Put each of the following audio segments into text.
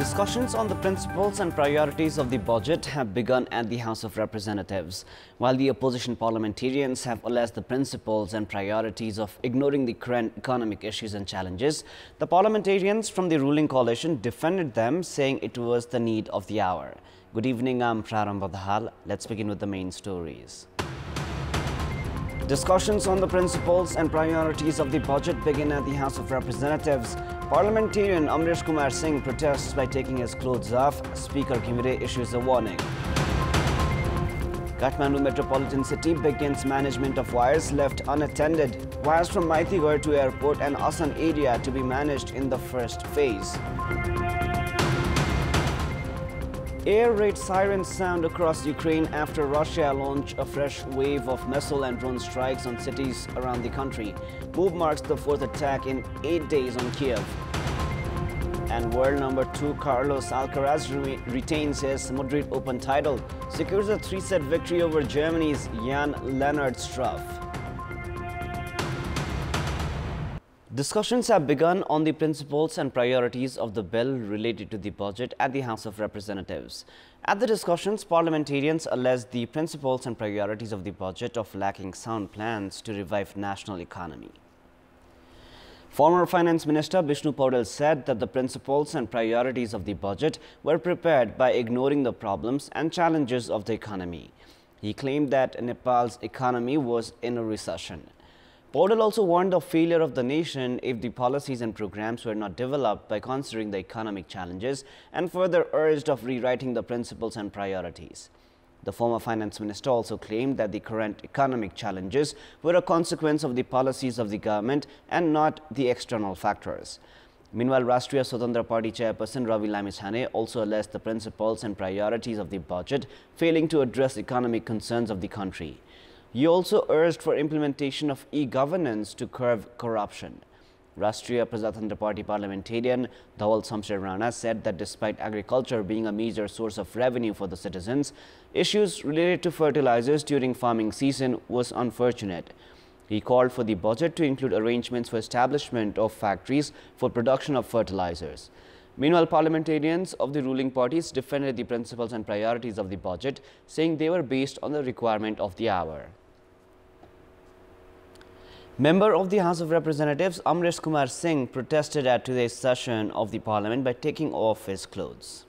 Discussions on the principles and priorities of the budget have begun at the House of Representatives. While the opposition parliamentarians have alleged the principles and priorities of ignoring the current economic issues and challenges, the parliamentarians from the ruling coalition defended them, saying it was the need of the hour. Good evening, I'm Prarambha Dahal. Let's begin with the main stories. Discussions on the principles and priorities of the budget begin at the House of Representatives. Parliamentarian Amresh Kumar Singh protests by taking his clothes off. Speaker Ghimire issues a warning. Kathmandu Metropolitan City begins management of wires left unattended. Wires from Maitigarh to airport and Asan area to be managed in the first phase. Air raid sirens sound across Ukraine after Russia launched a fresh wave of missile and drone strikes on cities around the country. Move marks the fourth attack in 8 days on Kiev. And world number 2 Carlos Alcaraz retains his Madrid Open title, secures a 3-set victory over Germany's Jan-Lennard Struff. Discussions have begun on the principles and priorities of the bill related to the budget at the House of Representatives. At the discussions, parliamentarians alleged the principles and priorities of the budget of lacking sound plans to revive national economy. Former Finance Minister Bishnu Paudel said that the principles and priorities of the budget were prepared by ignoring the problems and challenges of the economy. He claimed that Nepal's economy was in a recession. Paudel also warned of failure of the nation if the policies and programs were not developed by considering the economic challenges, and further urged of rewriting the principles and priorities. The former finance minister also claimed that the current economic challenges were a consequence of the policies of the government and not the external factors. Meanwhile, Rashtriya Swatantra Party chairperson Ravi Lamishane also alleged the principles and priorities of the budget failing to address economic concerns of the country. He also urged for implementation of e-governance to curb corruption. Rashtriya Prajatantra Party parliamentarian Dhawal Shamsher Rana said that despite agriculture being a major source of revenue for the citizens, issues related to fertilizers during farming season was unfortunate. He called for the budget to include arrangements for establishment of factories for production of fertilizers. Meanwhile, parliamentarians of the ruling parties defended the principles and priorities of the budget, saying they were based on the requirement of the hour. Member of the House of Representatives Amresh Kumar Singh protested at today's session of the parliament by taking off his clothes.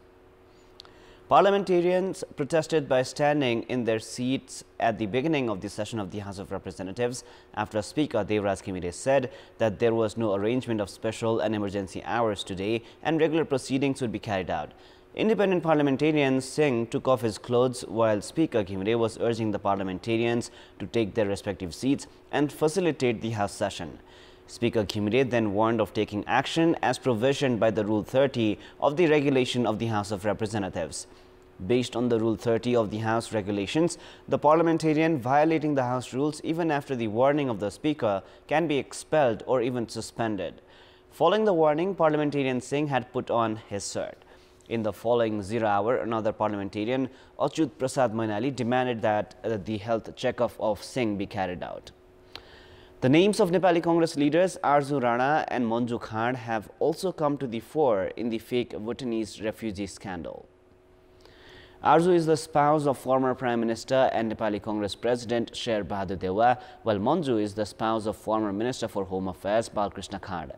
Parliamentarians protested by standing in their seats at the beginning of the session of the House of Representatives after Speaker Devraj Ghimire said that there was no arrangement of special and emergency hours today and regular proceedings would be carried out. Independent parliamentarian Singh took off his clothes while Speaker Ghimire was urging the parliamentarians to take their respective seats and facilitate the House session. Speaker Ghimire then warned of taking action as provisioned by the Rule 30 of the regulation of the House of Representatives. Based on the Rule 30 of the House regulations, the parliamentarian violating the House rules even after the warning of the Speaker can be expelled or even suspended. Following the warning, parliamentarian Singh had put on his shirt. In the following 0 hour, another parliamentarian, Achyut Prasad Mainali, demanded that the health checkup of Singh be carried out. The names of Nepali Congress leaders Arzu Rana and Manju Khand have also come to the fore in the fake Bhutanese refugee scandal. Arzu is the spouse of former Prime Minister and Nepali Congress President Sher Bahadur Dewa, while Manju is the spouse of former Minister for Home Affairs Balkrishna Khand.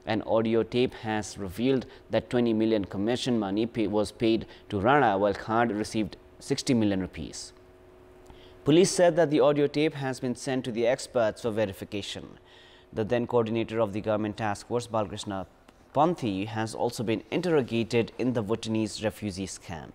An audio tape has revealed that 20 million commission money was paid to Rana while Khand received 60 million rupees. Police said that the audio tape has been sent to the experts for verification. The then coordinator of the government task force, Balkrishna Panthi, has also been interrogated in the Bhutanese refugee scam.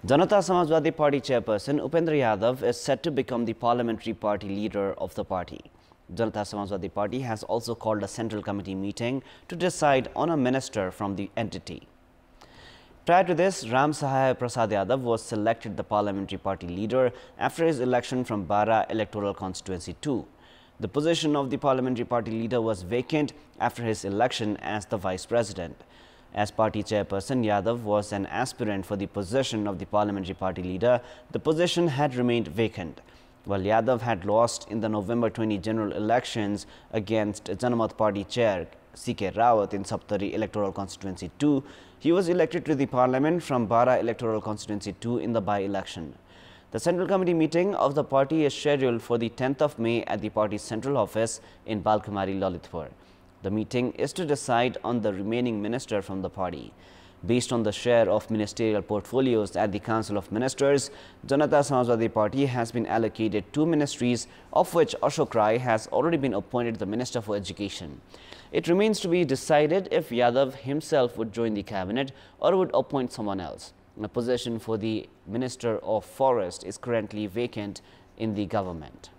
Janata Samajwadi Party chairperson Upendra Yadav is set to become the parliamentary party leader of the party. Janata Samajwadi Party has also called a central committee meeting to decide on a minister from the entity. Prior to this, Ram Sahaya Prasad Yadav was selected the parliamentary party leader after his election from Bara Electoral Constituency 2. The position of the parliamentary party leader was vacant after his election as the vice president. As party chairperson, Yadav was an aspirant for the position of the parliamentary party leader. The position had remained vacant. While Yadav had lost in the November 20 general elections against Janamat Party chair C.K. Rawat in Saptari Electoral Constituency 2. He was elected to the parliament from Bara Electoral Constituency 2 in the by-election. The Central Committee meeting of the party is scheduled for the 10th of May at the party's central office in Balkamari, Lalitpur. The meeting is to decide on the remaining minister from the party. Based on the share of ministerial portfolios at the Council of Ministers, Janata Samajwadi Party has been allocated 2 ministries, of which Ashok Rai has already been appointed the Minister for Education. It remains to be decided if Yadav himself would join the cabinet or would appoint someone else. A position for the Minister of Forest is currently vacant in the government.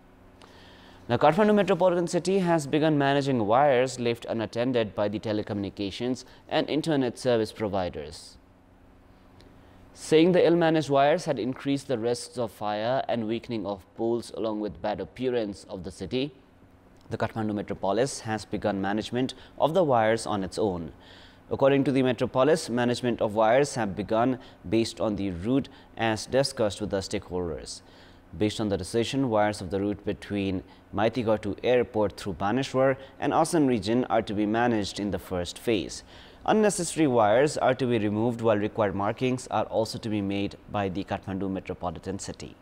Now, Kathmandu Metropolitan City has begun managing wires left unattended by the telecommunications and internet service providers, saying the ill-managed wires had increased the risks of fire and weakening of poles along with bad appearance of the city. The Kathmandu Metropolis has begun management of the wires on its own. According to the Metropolis, management of wires have begun based on the route as discussed with the stakeholders. Based on the decision, wires of the route between Maitigaon to airport through Baneshwar and Assam region are to be managed in the first phase. Unnecessary wires are to be removed while required markings are also to be made by the Kathmandu Metropolitan City.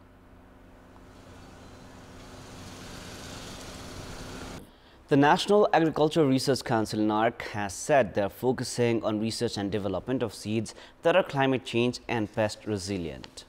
The National Agriculture Research Council (NARC) has said they are focusing on research and development of seeds that are climate change and pest resilient.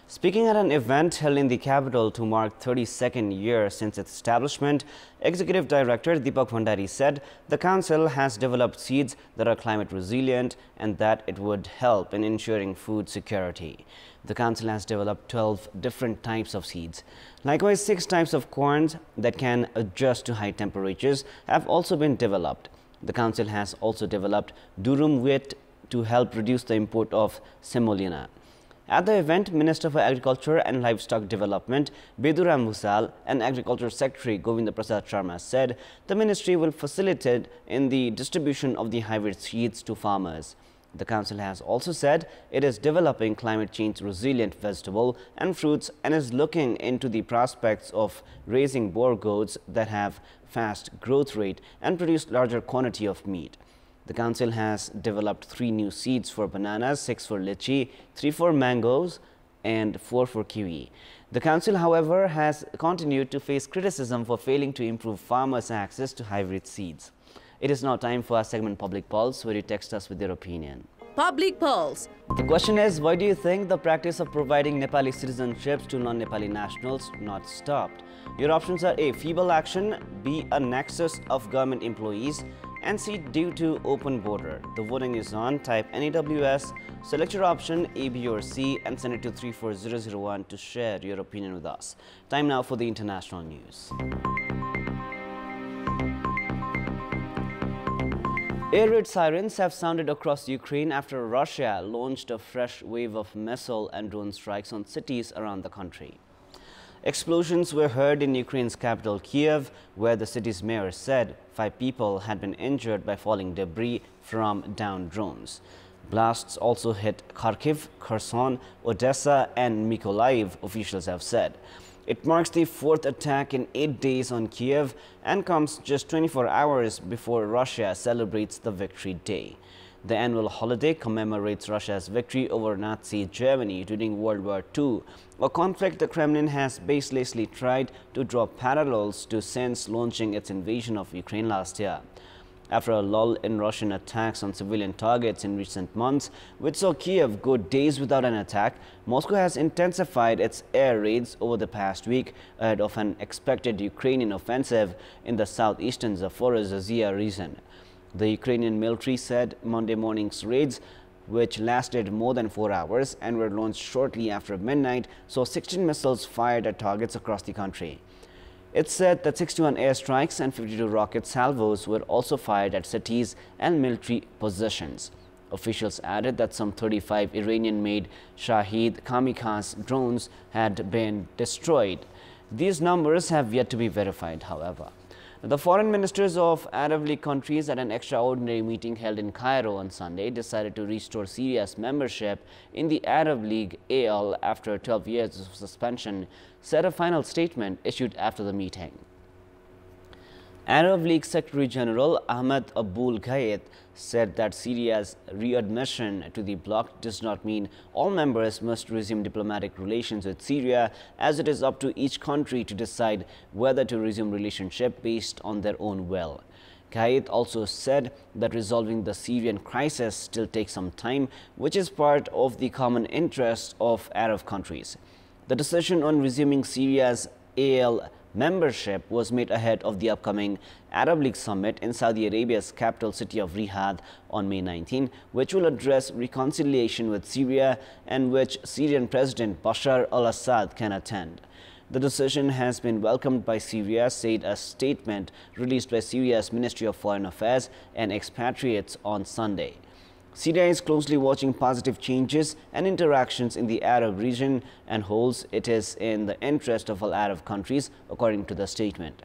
Speaking at an event held in the capital to mark 32nd year since its establishment, Executive Director Deepak Bhandari said the council has developed seeds that are climate resilient and that it would help in ensuring food security. The council has developed 12 different types of seeds. Likewise, 6 types of corns that can adjust to high temperatures have also been developed. The council has also developed durum wheat to help reduce the import of semolina. At the event, Minister for Agriculture and Livestock Development Beduram Bhusal and Agriculture Secretary Govinda Prasad Sharma said the ministry will facilitate in the distribution of the hybrid seeds to farmers. The council has also said it is developing climate change resilient vegetable and fruits and is looking into the prospects of raising Boer goats that have fast growth rate and produce larger quantity of meat. The council has developed 3 new seeds for bananas, 6 for lychee, 3 for mangoes and 4 for kiwi. The council, however, has continued to face criticism for failing to improve farmers' access to hybrid seeds. It is now time for our segment Public Pulse, where you text us with your opinion. Public Pulse. The question is, why do you think the practice of providing Nepali citizenships to non-Nepali nationals not stopped? Your options are A. Feeble action, B. A nexus of government employees, and C. Due to open border. The voting is on. Type NEWS, select your option A, B or C and send it to 34001 to share your opinion with us. Time now for the international news. Air raid sirens have sounded across Ukraine after Russia launched a fresh wave of missile and drone strikes on cities around the country. Explosions were heard in Ukraine's capital Kiev, where the city's mayor said 5 people had been injured by falling debris from downed drones. Blasts also hit Kharkiv, Kherson, Odessa and Mykolaiv, officials have said. It marks the 4th attack in 8 days on Kiev and comes just 24 hours before Russia celebrates the Victory Day. The annual holiday commemorates Russia's victory over Nazi Germany during World War II, a conflict the Kremlin has baselessly tried to draw parallels to since launching its invasion of Ukraine last year. After a lull in Russian attacks on civilian targets in recent months, which saw Kiev go days without an attack, Moscow has intensified its air raids over the past week ahead of an expected Ukrainian offensive in the southeastern Zaporizhzhia region. The Ukrainian military said Monday morning's raids, which lasted more than 4 hours and were launched shortly after midnight, saw 16 missiles fired at targets across the country. It said that 61 airstrikes and 52 rocket salvos were also fired at cities and military positions. Officials added that some 35 Iranian-made Shahed kamikaze drones had been destroyed. These numbers have yet to be verified, however. The foreign ministers of Arab League countries at an extraordinary meeting held in Cairo on Sunday decided to restore Syria's membership in the Arab League AL after 12 years of suspension, said a final statement issued after the meeting. Arab League Secretary General Ahmed Aboul Gheit said that Syria's readmission to the bloc does not mean all members must resume diplomatic relations with Syria, as it is up to each country to decide whether to resume relationship based on their own will. Gheit also said that resolving the Syrian crisis still takes some time, which is part of the common interest of Arab countries. The decision on resuming Syria's AL membership was made ahead of the upcoming Arab League summit in Saudi Arabia's capital city of Riyadh on May 19, which will address reconciliation with Syria and which Syrian President Bashar al-Assad can attend. The decision has been welcomed by Syria, said a statement released by Syria's Ministry of Foreign Affairs and expatriates on Sunday. Syria is closely watching positive changes and interactions in the Arab region and holds it is in the interest of all Arab countries, according to the statement.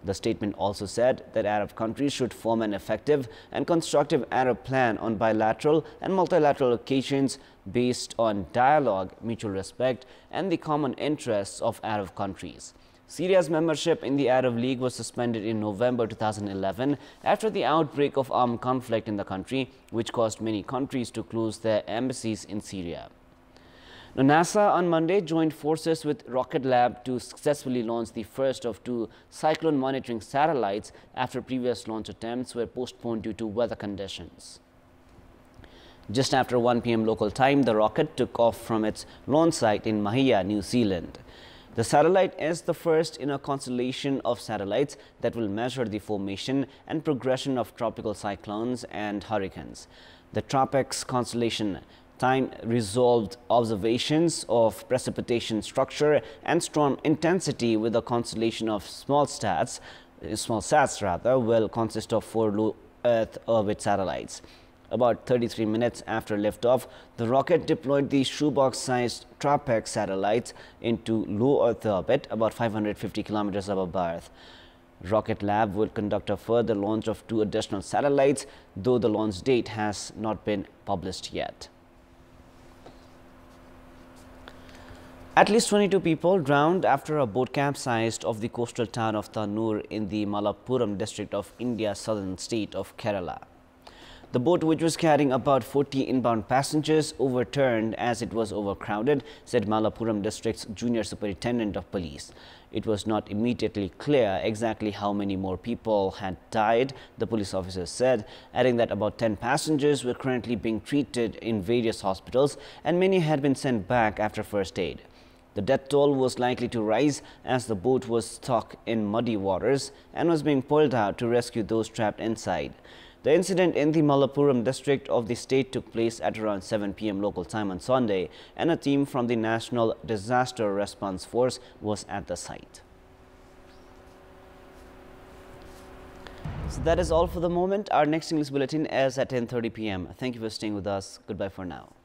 The statement also said that Arab countries should form an effective and constructive Arab plan on bilateral and multilateral occasions based on dialogue, mutual respect, and the common interests of Arab countries. Syria's membership in the Arab League was suspended in November 2011 after the outbreak of armed conflict in the country, which caused many countries to close their embassies in Syria. Now, NASA on Monday joined forces with Rocket Lab to successfully launch the first of 2 cyclone monitoring satellites after previous launch attempts were postponed due to weather conditions. Just after 1 p.m. local time, the rocket took off from its launch site in Mahia, New Zealand. The satellite is the first in a constellation of satellites that will measure the formation and progression of tropical cyclones and hurricanes. The TROPICS constellation time resolved observations of precipitation structure and storm intensity with a constellation of small sats will consist of 4 low Earth orbit satellites. About 33 minutes after liftoff, the rocket deployed the shoebox-sized TROPICS satellites into low Earth orbit, about 550 kilometers above Earth. Rocket Lab will conduct a further launch of 2 additional satellites, though the launch date has not been published yet. At least 22 people drowned after a boat capsized off the coastal town of Thannoor in the Malappuram district of India's southern state of Kerala. The boat, which was carrying about 40 inbound passengers, overturned as it was overcrowded, said Malappuram district's junior superintendent of police. It was not immediately clear exactly how many more people had died, the police officer said, adding that about 10 passengers were currently being treated in various hospitals and many had been sent back after first aid. The death toll was likely to rise as the boat was stuck in muddy waters and was being pulled out to rescue those trapped inside. The incident in the Malappuram district of the state took place at around 7 p.m. local time on Sunday, and a team from the National Disaster Response Force was at the site. So that is all for the moment. Our next English bulletin is at 10:30 p.m. Thank you for staying with us. Goodbye for now.